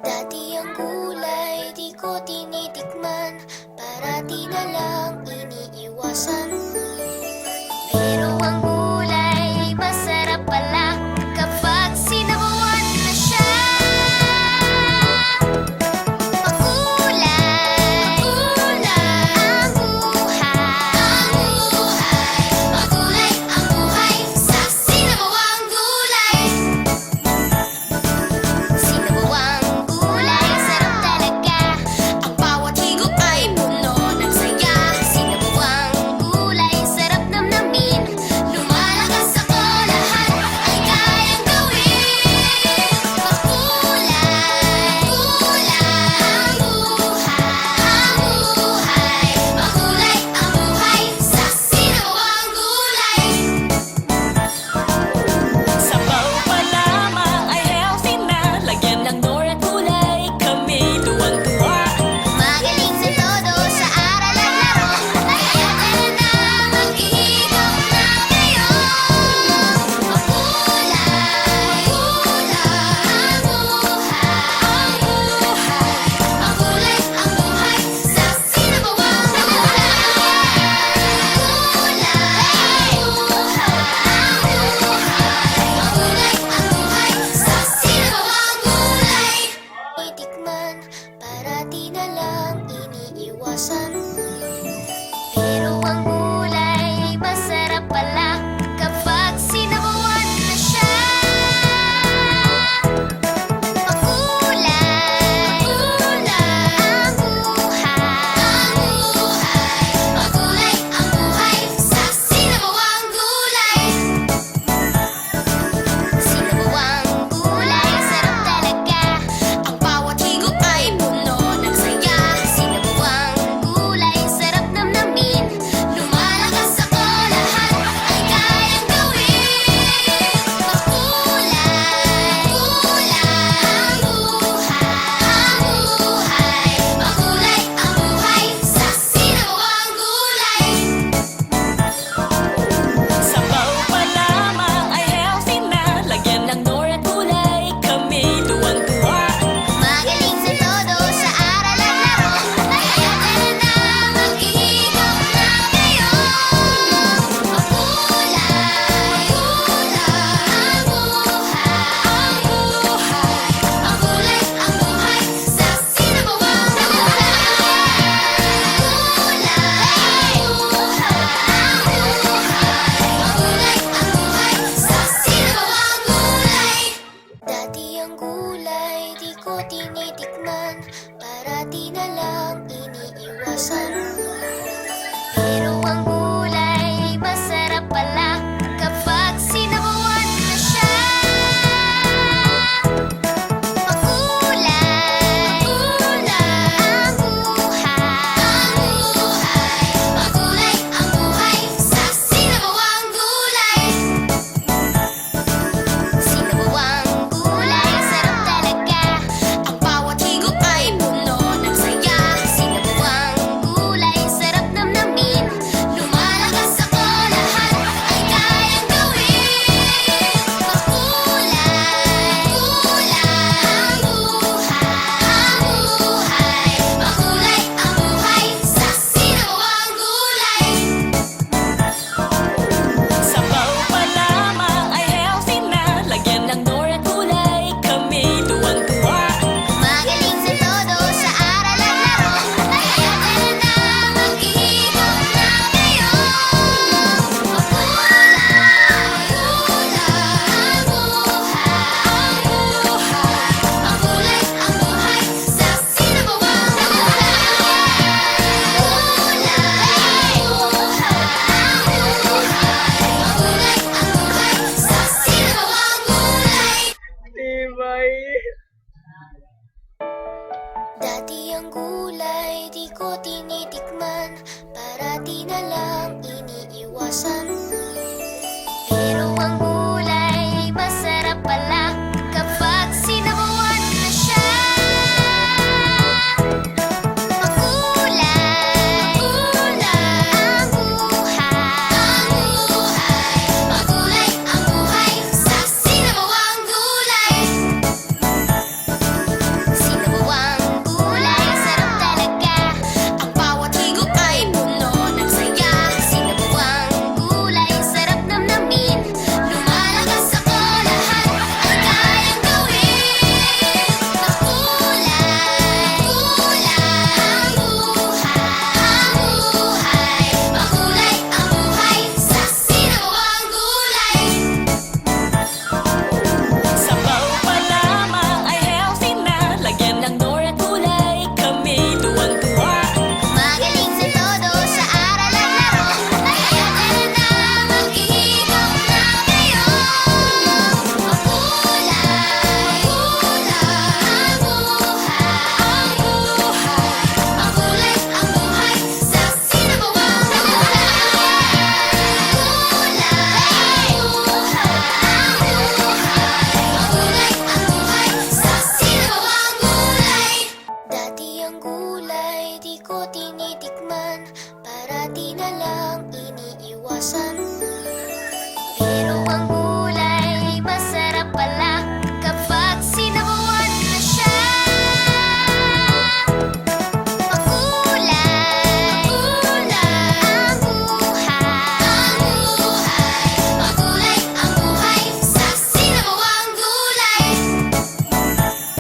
Dati ang gulay di ko tinitikman, parati na lang iniiwasan. Pero ang gulay masarap pala kapag sinabawan na siya. Magulay, magulay ang buhay. Magulay ang buhay sa sinabawang gulay. Sinabawang gulay, sarap talaga. Ang bawat higop ay puno ng saya. Sinabawang gulay, sarap namnamin. Lumalakas ako, lahat ay kayang gawin. Magulay, gulay ang buhay. Magulay ang buhay sa sinabawang gulay. Sabaw pa lamang ay healthy na. Lagyan ng nor at gulay, kami tuwang-tuwa. Magaling sa todo sa aral at laro. Kaya tara na, maghihigop na kayo. Magulay, gulay ang buhay. Magulay ang buhay sa sinabawang gulay. Gulay, magulay ang buhay sa sinabawang gulay. Itikman, parati na lang iniiwasan. Pero ang gulay masarap pala kapag sinabawan na siya. Magulay, magulay ang buhay. Magulay ang buhay sa sinabawang gulay. Sinabawang gulay, sarap talaga. Ang bawat higop ay puno ng saya. Sinabawang gulay, sarap namnamin. Lumalakas ako, lahat ay kayang gawin. Magulay, gulay ang buhay. Magulay ang buhay sa sinabawang gulay. Sabaw pa lamang ay healthy na. Lagyan ng nor at gulay, kami tuwang-tuwa. Magaling sa todo sa aral at laro. Kaya tara na, maghihigop na kayo. Magulay, gulay ang buhay. Magulay ang buhay sa sinabawang gulay. Gulay, magulay ang buhay sa sinabawang gulay. Dati ang gulay di ko tinitikman, parati na lang iniiwasan. Pero ang gulay masarap pala kapag sinabawan na siya. Magulay, magulay ang buhay. Magulay ang buhay sa sinabawang gulay. Sinabawang gulay, sarap talaga. Ang bawat higop ay puno ng saya. Sinabawang gulay, sarap namnamin. Lumalakas ako, lahat ay kayang gawin. Magulay, gulay ang buhay. Magulay ang buhay sa sinabawang gulay. Sabaw pa lamang ay healthy na. Lagyan ng nor at gulay, kami tuwang-tuwa. Magaling sa todo sa aral at laro. Kaya tara na, maghihigop na kayo. Magulay, gulay ang buhay. Magulay ang buhay sa sinabawang gulay. Gulay, magulay ang buhay sa sinabawang gulay. Dati ang gulay di ko tinitikman, parati na lang iniiwasan. Pero ang gulay masarap pala kapag sinabawan na siya. Magulay, gulay ang buhay. Magulay ang buhay sa sinabawang gulay. lang iniiwasan